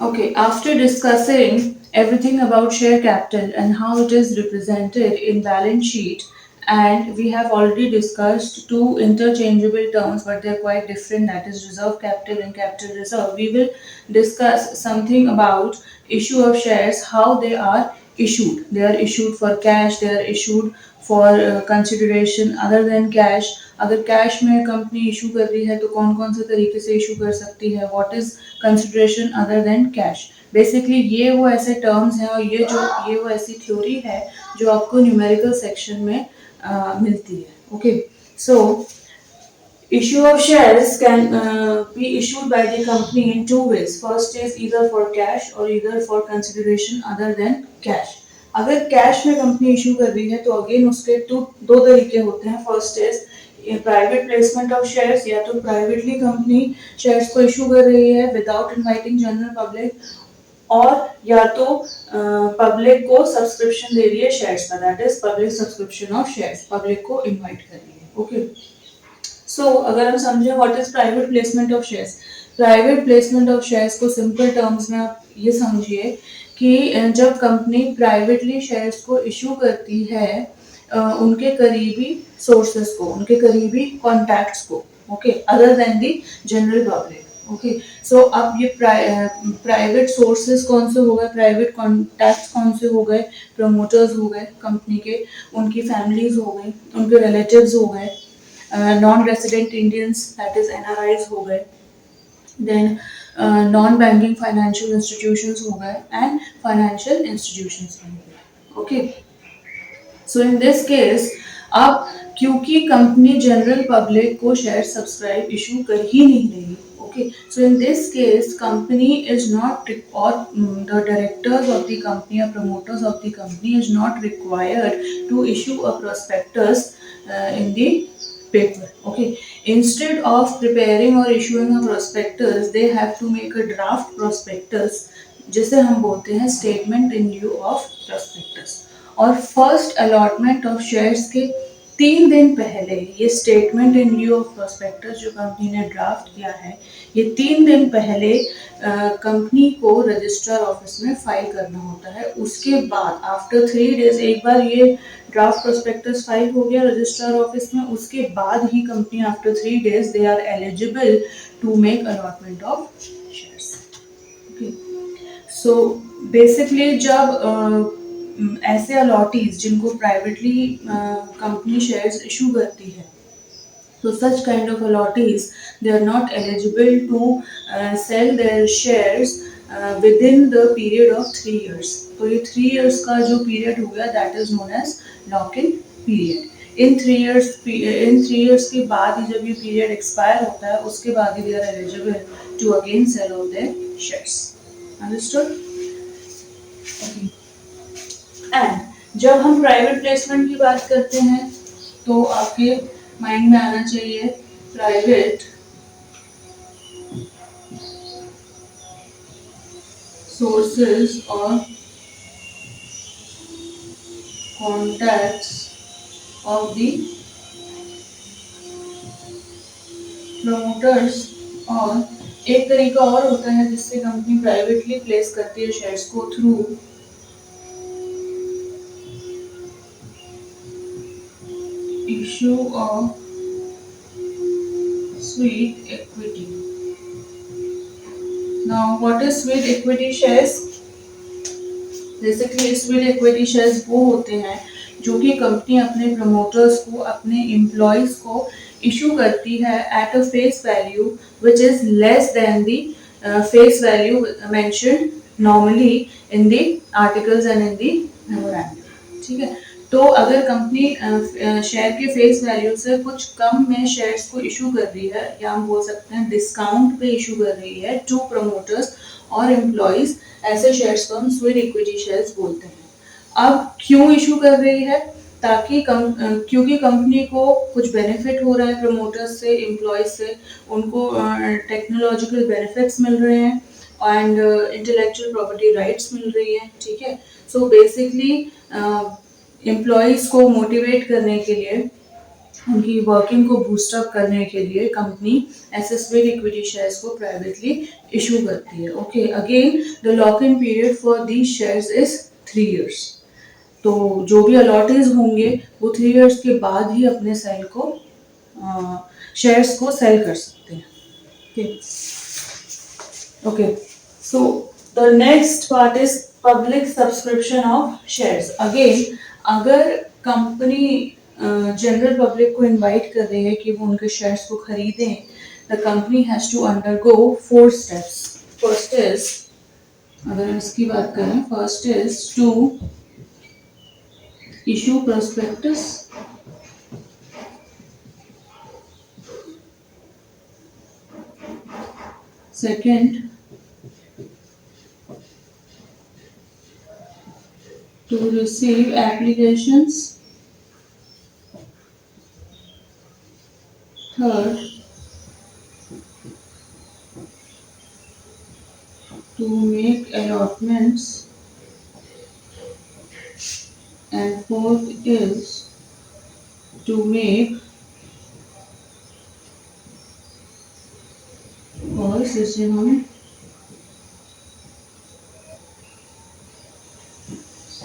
Okay, after discussing everything about share capital and how it is represented in balance sheet, and we have already discussed two interchangeable terms, but they're quite different, that is reserve capital and capital reserve. We will discuss something about issue of shares, how they are issued. They are issued for cash, they are issued for consideration other than cash. अगर cash में company issue कर रही है तो कौन कौन से तरीके से इशू कर सकती है, what is consideration other than cash. Basically ये वो ऐसे टर्म्स हैं और ये वो ऐसी थ्योरी है जो आपको न्यूमेरिकल सेक्शन में मिलती है. Okay, so issue of shares can be issued by the company in two ways. First is either for cash or either for consideration other than cash. अगर कैश में कंपनी इशू कर रही है तो again उसके दो तरीके होते हैं. First is private placement of shares, या तो प्राइवेटली कंपनी शेयर्स को इशू कर रही है विदाउट इनवाइटिंग जनरल पब्लिक, और या तो पब्लिक को सब्सक्रिप्शन दे रही है शेयर्स का, that is public subscription of shares, public को इनवाइट कर रही है. ओके, अगर हम समझे what is private placement of shares. Private placement of shares को सिंपल टर्म्स में आप ये समझिए कि जब कंपनी प्राइवेटली शेयर्स को इशू करती है उनके करीबी सोर्सेस को, उनके करीबी कॉन्टैक्ट्स को, ओके, अदर देन दी जनरल पब्लिक. ओके, सो अब ये प्राइवेट सोर्सेस कौन से हो गए, प्राइवेट कॉन्टैक्ट्स कौन से हो गए, प्रमोटर्स हो गए कंपनी के, उनकी फैमिलीज हो गई, उनके रिलेटिव्स हो गए, non resident Indians that is NRIs हो गए, then non banking financial institutions हो गए एंड फाइनेंशियल इंस्टीट्यूशंस हो गए. Okay, so in this case अब क्योंकि कंपनी जनरल पब्लिक को शेयर सब्सक्राइब इशू कर ही नहीं रही, okay, so in this case company is not, or the directors of the company or promoters of the company is not required to issue a prospectus in the paper. Okay, instead of preparing or issuing a prospectus they have to make a draft prospectus, जिसे हम बोलते हैं statement in lieu of prospectus. और first allotment of shares के 3 दिन पहले ये statement in lieu of prospectus जो कंपनी ने ड्राफ्ट किया है, ये 3 दिन पहले कंपनी को रजिस्ट्रार ऑफिस में फाइल करना होता है. उसके बाद आफ्टर 3 डेज, एक बार ये ड्राफ्ट प्रोस्पेक्टस फाइल हो गया रजिस्ट्रार ऑफिस में, उसके बाद ही company after 3 days they are eligible to make allotment of shares. Okay, so basically जब ऐसे अलॉटीज जिनको प्राइवेटली कंपनी शेयर्स इशू करती है, so such kind of allottees they are not eligible to sell their shares within the period of 3 years. तो ये 3 years का जो period हो गया that is known as lock in period. In 3 years के बाद ही जब ये पीरियड एक्सपायर होता है उसके बाद ही they are eligible to again sale of their shares. Understood? And जब हम प्राइवेट प्लेसमेंट की बात करते हैं तो आपके माइंड में आना चाहिए प्राइवेट सोर्सेज और कॉन्टैक्ट्स ऑफ द प्रमोटर्स. और एक तरीका और होता है जिससे कंपनी प्राइवेटली प्लेस करती है शेयर्स को, through issue of sweet equity. Now what is sweet equity shares? Basically sweet equity shares वो होते हैं जो कि कंपनी अपने प्रमोटर्स को, अपने एम्प्लॉयज को इशू करती है at a face value which is less than the face value mentioned normally in the articles and in the memorandum. ठीक है, तो अगर कंपनी शेयर के फेस वैल्यू से कुछ कम में शेयर्स को इशू कर रही है, या हम बोल सकते हैं डिस्काउंट पे इशू कर रही है टू प्रमोटर्स और एम्प्लॉयज, ऐसे शेयर्स को हम स्वीट इक्विटी शेयर्स बोलते हैं. अब क्यों इशू कर रही है? ताकि क्योंकि कंपनी को कुछ बेनिफिट हो रहा है प्रमोटर्स से, एम्प्लॉयज से, उनको टेक्नोलॉजिकल बेनिफिट्स मिल रहे हैं एंड इंटेलेक्चुअल प्रॉपर्टी राइट्स मिल रही है. ठीक है, सो बेसिकली एम्प्लॉयज को मोटिवेट करने के लिए उनकी वर्किंग को बूस्ट अप करने के लिए कंपनी एसएसवी इक्विटी शेयर्स को प्राइवेटली इशू करती है। Okay, again the lock in period for these shares is 3 years. तो जो भी अलॉटेज होंगे वो 3 इयर्स के बाद ही अपने सेल को शेयर्स को सेल कर सकते हैं। Okay, so the next part is public subscription of shares. Again अगर कंपनी जनरल पब्लिक को इनवाइट कर रही है कि वो उनके शेयर्स को खरीदें, the company has to undergo 4 steps. First is, अगर इसकी बात करें, first is to issue prospectus, second to receive applications, third to make allotments, and fourth is to make, और इसे हम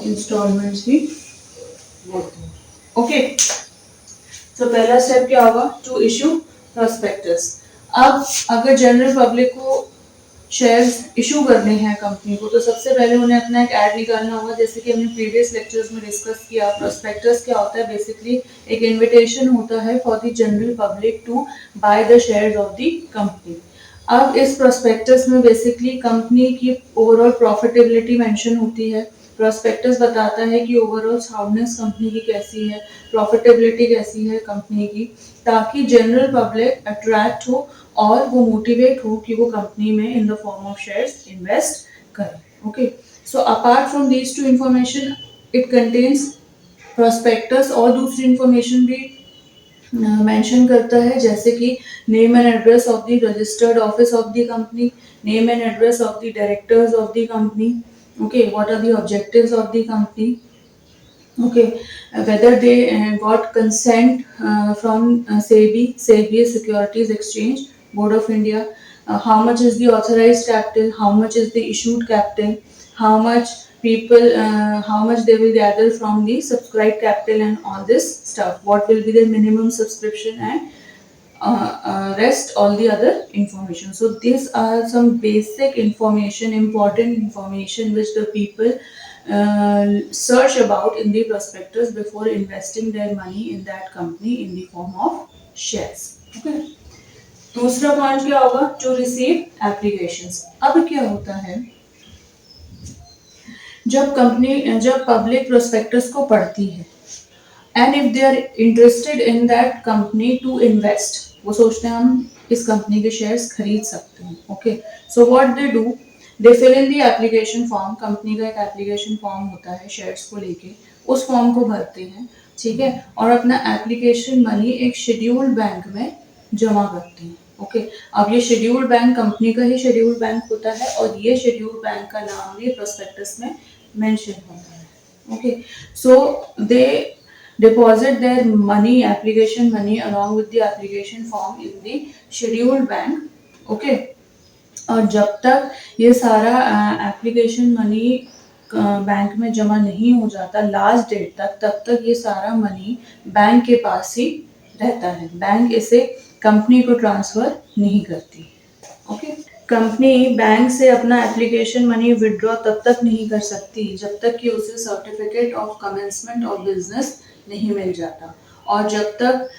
इंस्टॉलमेंट्स भी बोलते हैं। ओके, तो पहला स्टेप क्या होगा? To issue prospectus. अब अगर जनरल पब्लिक को शेयर्स इशू करने हैं कंपनी को, तो सबसे पहले उन्हें अपना एक ऐड निकालना होगा। जैसे कि हमने प्रीवियस लेक्चर्स में डिस्कस किया, प्रोस्पेक्टस क्या होता है? बेसिकली एक इनविटेशन होता है for the general public to buy the shares of the company. अब इस प्रोस्पेक्टस में बेसिकली कंपनी की ओवरऑल प्रॉफिटेबिलिटी मेंशन होती है। प्रोस्पेक्टस बताता है कि ओवरऑल साउंडनेस कंपनी की कैसी है, प्रॉफिटेबिलिटी कैसी है कंपनी की, ताकि जनरल पब्लिक अट्रैक्ट हो और वो मोटिवेट हो कि वो कंपनी में in the form of shares invest करें। Okay, so apart from these two information, it contains prospectus और दूसरी इंफॉर्मेशन भी मेंशन करता है, जैसे कि name and address of the registered office of the company, name and address of the directors of the company, okay, what are the objectives of the company, okay, whether they got consent from SEBI Securities Exchange Board of India, how much is the authorized capital, how much is the issued capital, how much people, how much they will gather from the subscribed capital, and all this stuff, what will be the minimum subscription, and rest all the other information. So these are some basic information, important information which the people search about in the prospectus before investing their money in that company in the form of shares. Okay. दूसरा point क्या होगा? To receive applications. अब क्या होता है, जब public prospectus को पढ़ती है and if they are interested in that company to invest, वो सोचते हैं हम इस कंपनी के शेयर्स खरीद सकते हैं। Okay, so what they do, they fill in the application form. Company का एक एप्लीकेशन फॉर्म होता है शेयर्स को लेके, उस फॉर्म को भरते हैं, ठीक है, और अपना एप्लीकेशन मनी एक शेड्यूल्ड बैंक में जमा करते हैं। ओके, अब ये शेड्यूल्ड बैंक कंपनी का ही शेड्यूल्ड बैंक होता है और ये शेड्यूल्ड बैंक का नाम भी प्रोस्पेक्टस में मेंशन होता है। Okay, so they deposit their money, application money, along with the application form in the scheduled bank. Okay, और जब तक ये सारा एप्लीकेशन मनी बैंक में जमा नहीं हो जाता लास्ट डेट तक, तब तक ये सारा मनी बैंक के पास ही रहता है। बैंक इसे कंपनी को ट्रांसफर नहीं करती। ओके, कंपनी बैंक से अपना एप्लीकेशन मनी विड्रॉ तब तक नहीं कर सकती जब तक कि उसे certificate of commencement of business नहीं मिल जाता, और जब तक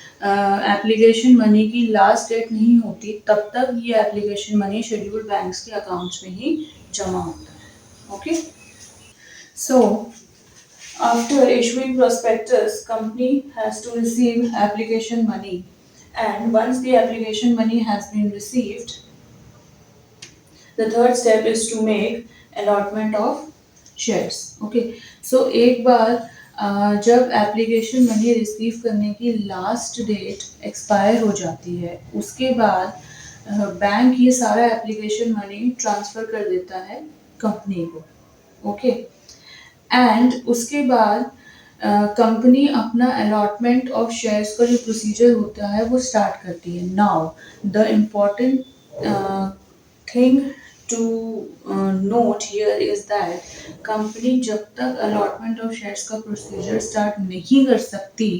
एप्लीकेशन मनी की लास्ट डेट नहीं होती तब तक ये एप्लीकेशन मनी शेड्यूल्ड बैंक्स के अकाउंट्स में ही जमा होता है। Okay, so after issuing prospectus, company has to receive application money, and once the application money has been received, the third step is to make allotment of shares. Okay, so एक बार जब application money receive करने की last date expire हो जाती है, उसके बाद bank ये सारा एप्लीकेशन मनी ट्रांसफ़र कर देता है कंपनी को। ओके, एंड उसके बाद कंपनी अपना अलॉटमेंट ऑफ शेयर्स का जो प्रोसीजर होता है वो स्टार्ट करती है. Now the important thing to note here is that company जब तक अलॉटमेंट ऑफ शेयर्स का प्रोसीजर स्टार्ट नहीं कर सकती,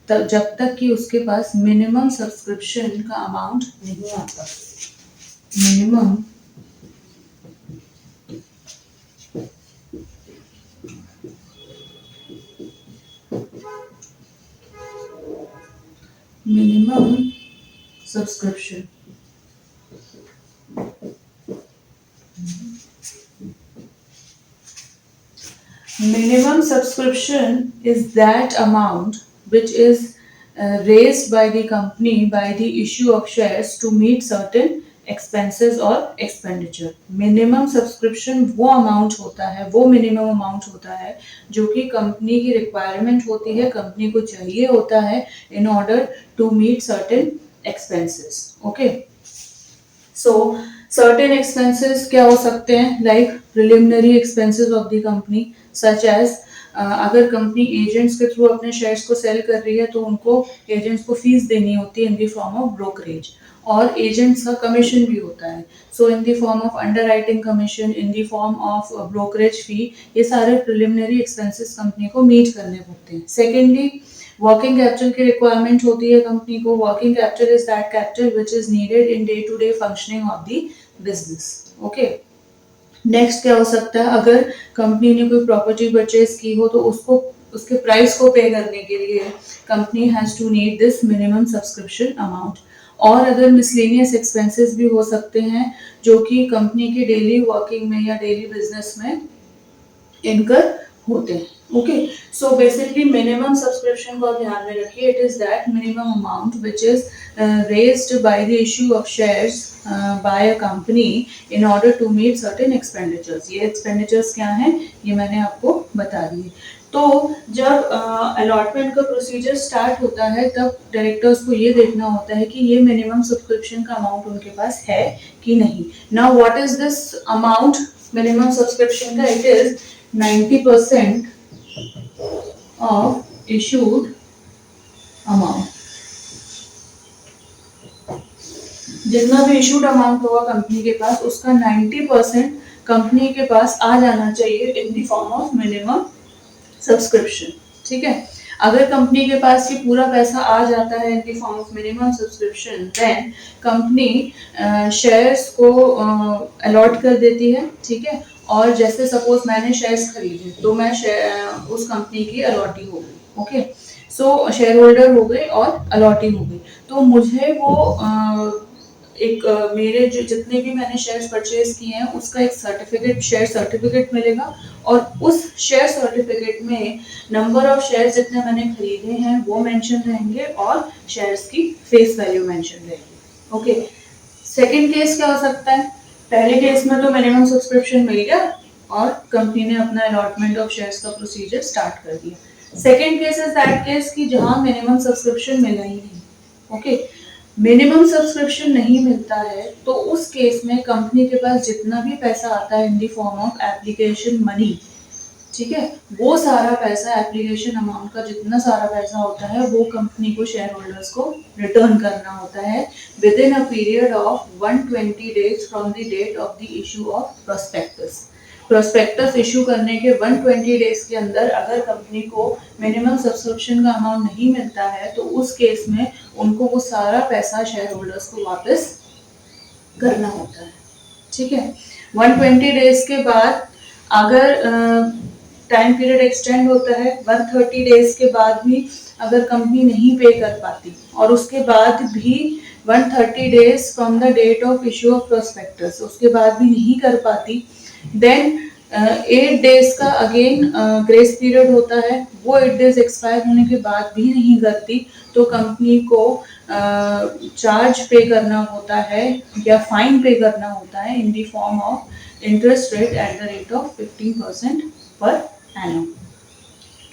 तब जब तक कि उसके पास मिनिमम सब्सक्रिप्शन का अमाउंट नहीं आता. Minimum minimum subscription. Minimum subscription is that amount which is raised by the company by the issue of shares to meet certain expenses or expenditure. Minimum subscription वो amount होता है, वो minimum amount होता है जो कि कंपनी की requirement होती है, कंपनी को चाहिए होता है in order to meet certain expenses. Okay. So certain expenses क्या हो सकते हैं, like preliminary expenses of the company such as अगर कंपनी एजेंट्स के थ्रू अपने शेयर्स को सेल कर रही है तो उनको एजेंट्स को फीस देनी होती है in the form of brokerage, और एजेंट्स का कमीशन भी होता है. So in the form of underwriting commission, in the form of brokerage fee, ये सारे प्रिलिमिनरी एक्सपेंसेस कंपनी को मीट करने पड़ते हैं. सेकेंडली, वर्किंग कैपिटल की रिक्वायरमेंट होती है कंपनी को. Working capital is that capital which is needed in day to day functioning of the business. Okay. Next क्या हो सकता है, अगर कंपनी ने कोई प्रॉपर्टी परचेज की हो तो उसको उसके प्राइस को पे करने के लिए company has to need this minimum subscription amount. और अदर मिसलेनियस एक्सपेंसेस भी हो सकते हैं जो कि कंपनी की डेली वर्किंग में या डेली बिजनेस में इनकर होते हैं. Okay. So basically minimum subscription को ध्यान में रखिए. It is that minimum amount which is raised by the issue of shares by a company in order to meet certain expenditures. ये एक्सपेंडिचर्स क्या हैं ये मैंने आपको बता दिए. तो जब अलॉटमेंट का प्रोसीजर स्टार्ट होता है तब डायरेक्टर्स को ये देखना होता है कि ये मिनिमम सब्सक्रिप्शन का अमाउंट उनके पास है कि नहीं. Now what is this amount minimum subscription का? It is 90% of issued amount. जितना भी इशूड अमाउंट होगा कंपनी के पास उसका 90% कंपनी के पास आ जाना चाहिए इन the form of minimum subscription. ठीक है. अगर कंपनी के पास ये पूरा पैसा आ जाता है in the form of minimum subscription, then company shares को अलॉट कर देती है. ठीक है. और जैसे सपोज मैंने शेयर्स खरीदे तो मैं उस कंपनी की अलॉटी हो गई. ओके. सो शेयर होल्डर हो गए और अलॉटी हो गई. तो मुझे वो मेरे जो जितने भी मैंने शेयर्स परचेज किए हैं उसका एक सर्टिफिकेट, शेयर सर्टिफिकेट मिलेगा, और उस शेयर सर्टिफिकेट में नंबर ऑफ शेयर्स जितने मैंने खरीदे हैं वो मेंशन रहेंगे और शेयर्स की फेस वैल्यू मेंशन रहेगी. ओके. सेकंड केस क्या हो सकता है? पहले केस में तो मिनिमम सब्सक्रिप्शन मिल गया और कंपनी ने अपना अलॉटमेंट ऑफ शेयर्स का प्रोसीजर स्टार्ट कर दिया. Second case is that case कि जहां मिनिमम सब्सक्रिप्शन मिला ही नहीं. ओके. मिनिमम सब्सक्रिप्शन नहीं मिलता है तो उस केस में कंपनी के पास जितना भी पैसा आता है in the form of application money, ठीक है, वो सारा पैसा, एप्लीकेशन अमाउंट का जितना सारा पैसा होता है वो कंपनी को शेयर होल्डर्स को रिटर्न करना होता है within a period of 120 days from the date of the issue of prospectus. Prospectus issue करने के 120 डेज के अंदर अगर कंपनी को मिनिमम सब्सक्रिप्शन का अमाउंट नहीं मिलता है तो उस केस में उनको वो सारा पैसा शेयर होल्डर्स को वापस करना होता है. ठीक है. 120 डेज के बाद अगर टाइम पीरियड एक्सटेंड होता है, 130 डेज के बाद भी अगर कंपनी नहीं पे कर पाती और उसके बाद भी 130 days from the date of issue of prospectus उसके बाद भी नहीं कर पाती, देन 8 डेज का अगेन ग्रेस पीरियड होता है. वो 8 डेज एक्सपायर होने के बाद भी नहीं करती तो कंपनी को चार्ज पे करना होता है या फाइन पे करना होता है in the form of interest rate at the rate of 15% per annum.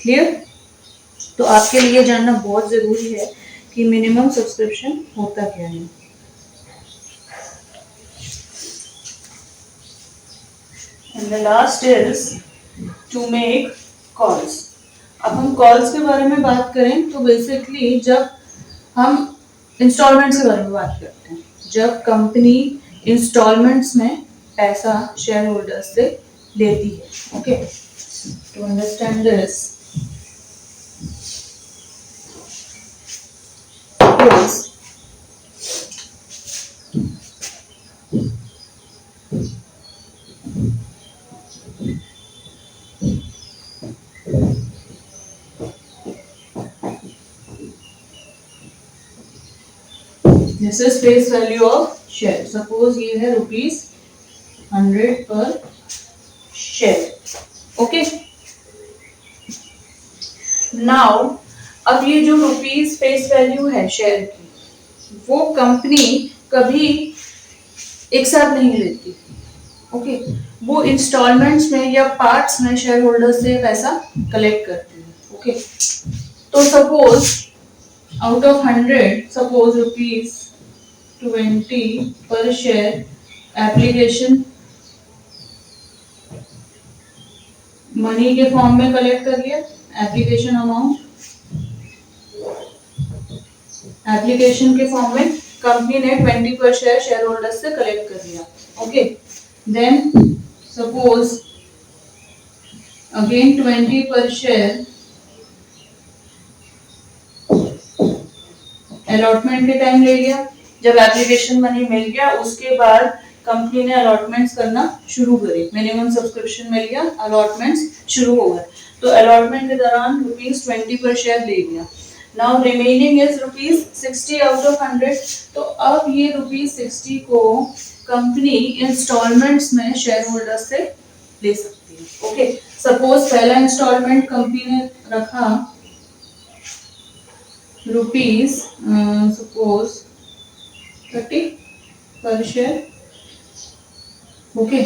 Clear? तो आपके लिए जानना बहुत जरूरी है कि मिनिमम सब्सक्रिप्शन होता क्या है. And the last is to make calls. अब हम कॉल्स के बारे में बात करें तो बेसिकली जब हम इंस्टॉलमेंट्स के बारे में बात करते हैं, जब कंपनी इंस्टॉलमेंट्स में पैसा शेयर होल्डर्स से लेती है। Okay, to understand this, this is face value of share. Suppose ये है ₹100 पर शेयर। ओके, नाउ अब ये जो रुपीस फेस वैल्यू है शेयर की, वो कंपनी कभी एक साथ नहीं लेती। ओके, वो इंस्टॉलमेंट्स में या पार्ट्स में शेयर होल्डर से पैसा कलेक्ट करती है। ओके, तो सपोज आउट ऑफ 100, सपोज ₹20 पर शेयर एप्लीकेशन मनी के फॉर्म में कलेक्ट कर लिया, एप्लीकेशन अमाउंट, एप्लीकेशन के फॉर्म में कंपनी ने 20 पर शेयर शेयर होल्डर्स से कलेक्ट कर लिया। ओके, देन सपोज अगेन 20 पर शेयर अलॉटमेंट के टाइम ले लिया। जब एप्लीकेशन मनी मिल गया उसके बाद कंपनी ने अलॉटमेंट्स करना शुरू करी, मिनिमम सब्सक्रिप्शन मिल गया, अलॉटमेंट्स शुरू हो गए, तो अलॉटमेंट के दौरान ₹20 पर शेयर ले लिया। Now remaining is ₹60 out of 100। तो अब ये ₹60 को कंपनी इंस्टॉलमेंट्स में शेयर होल्डर से ले सकती है। ओके, सपोज पहला इंस्टॉलमेंट कंपनी ने रखा सपोज 30 पर शेयर। ओके,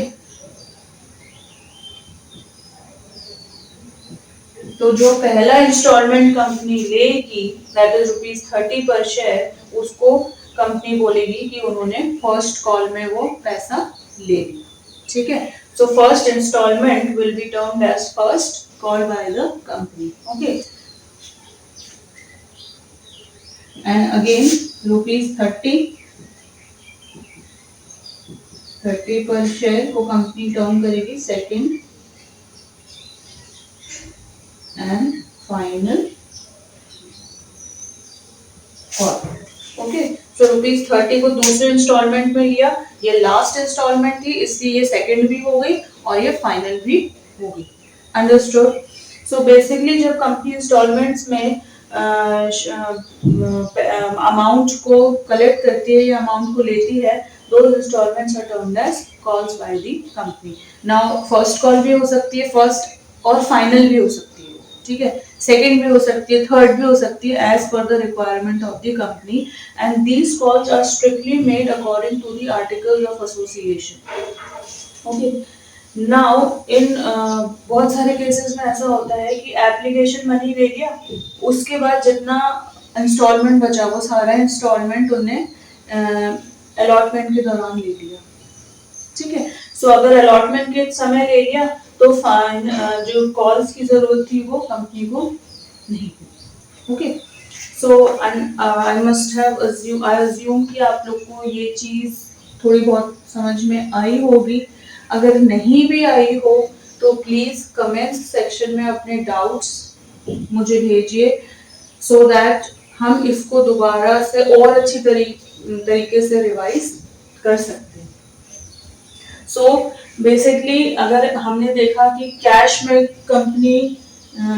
तो जो पहला इंस्टॉलमेंट कंपनी लेगी दैट इज ₹30 पर शेयर, उसको कंपनी बोलेगी कि उन्होंने फर्स्ट कॉल में वो पैसा ले लिया। ठीक है, so first installment will be termed as first call by the company. Okay, and again ₹30 per share को कंपनी टर्म करेगी second and final call. Okay, so ₹30 को दूसरे इंस्टॉलमेंट में लिया, ये लास्ट इंस्टॉलमेंट थी इसलिए ये सेकंड भी हो गई और ये फाइनल भी हो गई। अंडरस्टूड? सो बेसिकली जब कंपनी इंस्टॉलमेंट्स में अमाउंट को कलेक्ट करती है या अमाउंट को लेती है, those installments are termed as calls by the company. Now first call भी हो सकती है, फर्स्ट और फाइनल भी हो सकती है, ठीक है, सेकेंड भी हो सकती है, थर्ड भी हो सकती है, as per the requirement of the company, and these calls are strictly made according to the articles of association. Okay. Now in बहुत सारे केसेस में ऐसा होता है कि एप्लीकेशन मनी ले लिया, उसके बाद जितना इंस्टॉलमेंट बचा वो सारा इंस्टॉलमेंट उन्हें अलॉटमेंट के दौरान ले लिया। ठीक है, सो अगर अलॉटमेंट के समय ले लिया तो फाइन जो कॉल्स की जरूरत थी वो कंपनी को नहीं हुई। Okay, so I must have I assume कि आप लोग को ये चीज थोड़ी बहुत समझ में आई होगी। अगर नहीं भी आई हो तो प्लीज कमेंट्स सेक्शन में अपने डाउट्स मुझे भेजिए, सो दैट हम इसको दोबारा से और अच्छी तरीके से रिवाइज कर सकते हैं। सो बेसिकली अगर हमने देखा कि कैश में कंपनी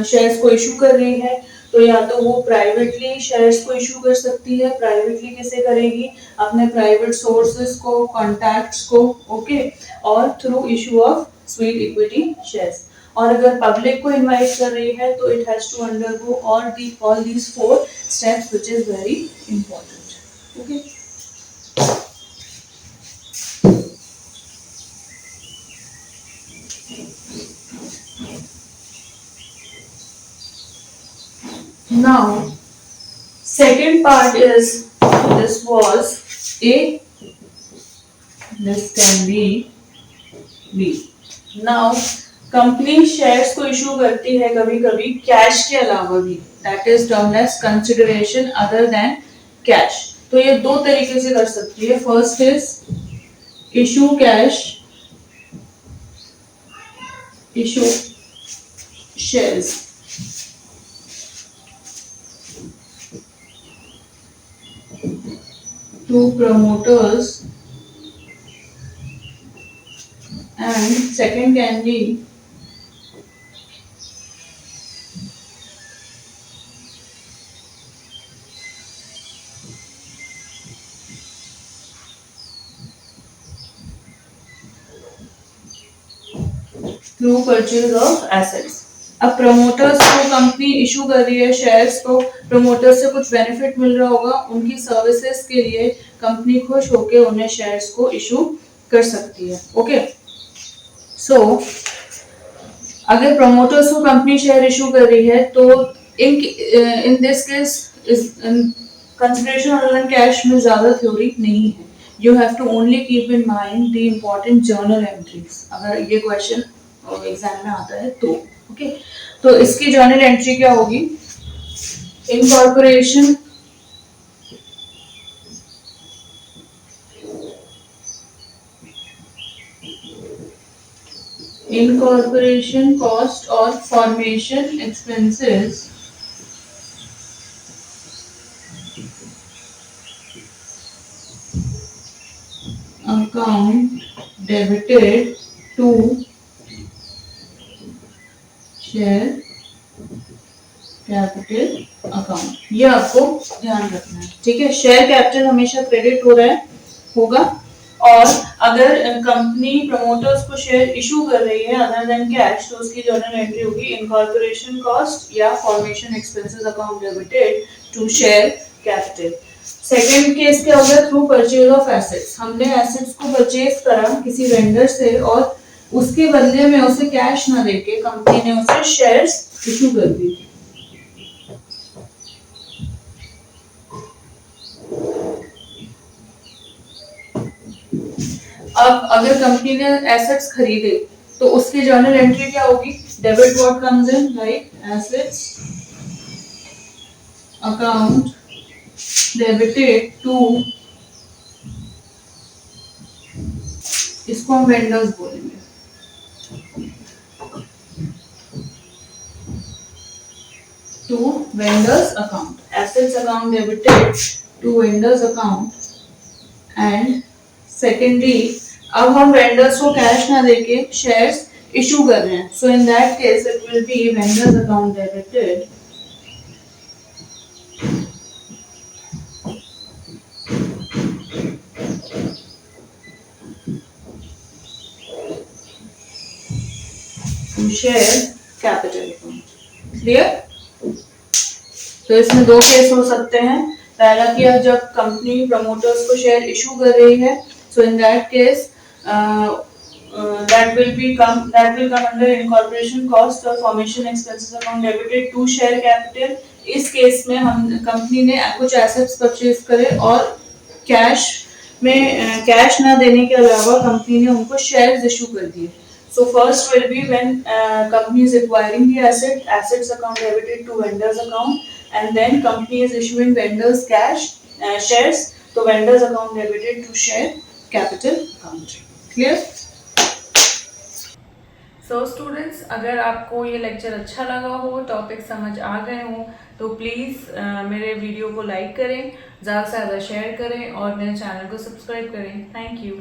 शेयर्स को इशू कर रही है, तो या तो वो प्राइवेटली शेयर्स को इशू कर सकती है। प्राइवेटली कैसे करेगी? अपने प्राइवेट सोर्सेस को, कॉन्टैक्ट्स को, ओके, और through issue of sweet equity shares. और अगर पब्लिक को इनवाइट कर रही है तो it has to undergo all these 4 steps which is very important. Okay, now second part is this can be B. Now company shares को issue करती है कभी कभी कैश के अलावा भी, that is termed as consideration other than cash. तो ये दो तरीके से कर सकती है। First is issue cash, issue shares. To promoters, and second can be through purchase of assets. अब प्रमोटर्स को कंपनी इशू कर रही है शेयर्स, तो प्रमोटर्स से कुछ बेनिफिट मिल रहा होगा, उनकी सर्विसेज के लिए कंपनी खुश होकर उन्हें शेयर्स को इशू कर सकती है। ओके, सो अगर प्रमोटर्स को कंपनी शेयर इशू कर रही है तो in this case consideration other than cash में ज्यादा थ्योरी नहीं है। You have to only keep in mind the important journal entries, अगर ये क्वेश्चन एग्जाम में आता है तो। ओके, तो इसकी जर्नल एंट्री क्या होगी? Incorporation incorporation cost or formation expenses account debited to share capital account. ये आपको ध्यान रखना है, ठीक है। शेयर कैपिटल हमेशा क्रेडिट हो रहा है होगा, और अगर कंपनी प्रमोटर्स को शेयर इशू कर रही है अदर देन कैश तो उसकी जर्नल एंट्री होगी इनकॉर्पोरेशन कॉस्ट या formation expenses account debited to share capital. Second case क्या हो गया? Through purchase of assets. हमने एसेट्स को परचेज करा किसी वेंडर से और उसके बदले में उसे कैश ना देके कंपनी ने उसे शेयर्स इशू कर दी। अब अगर कंपनी ने एसेट्स खरीदे तो उसकी जर्नल एंट्री क्या होगी? Debit what comes in like assets account debited to, इसको हम वेंडर्स बोलेंगे, to vendors account. Assets account debited to vendors account. And secondly अब हम वेंडर्स को कैश ना देके शेयर्स इशू कर रहे हैं, so in that case it will be vendors account debited to share capital account. Clear? तो इसमें दो केस हो सकते हैं। पहला कि जब कंपनी प्रमोटर्स को शेयर इशू कर रही है, so in that case that will come under incorporation cost or formation expenses account debited to share capital। इस केस में हम कंपनी ने कुछ एसेट्स परचेज करे और कैश कैश ना देने के अलावा कंपनी ने उनको शेयर्स इशू कर दिए। So first will be when company is acquiring the assets account debited to vendors account, and then company is issuing vendors cash shares, so vendors account debited to share capital account. Clear? So students, अगर आपको ये lecture अच्छा लगा हो, topic समझ आ गए हो, तो प्लीज़ मेरे वीडियो को लाइक करें, ज़्यादा से ज़्यादा शेयर करें और मेरे चैनल को सब्सक्राइब करें। Thank you.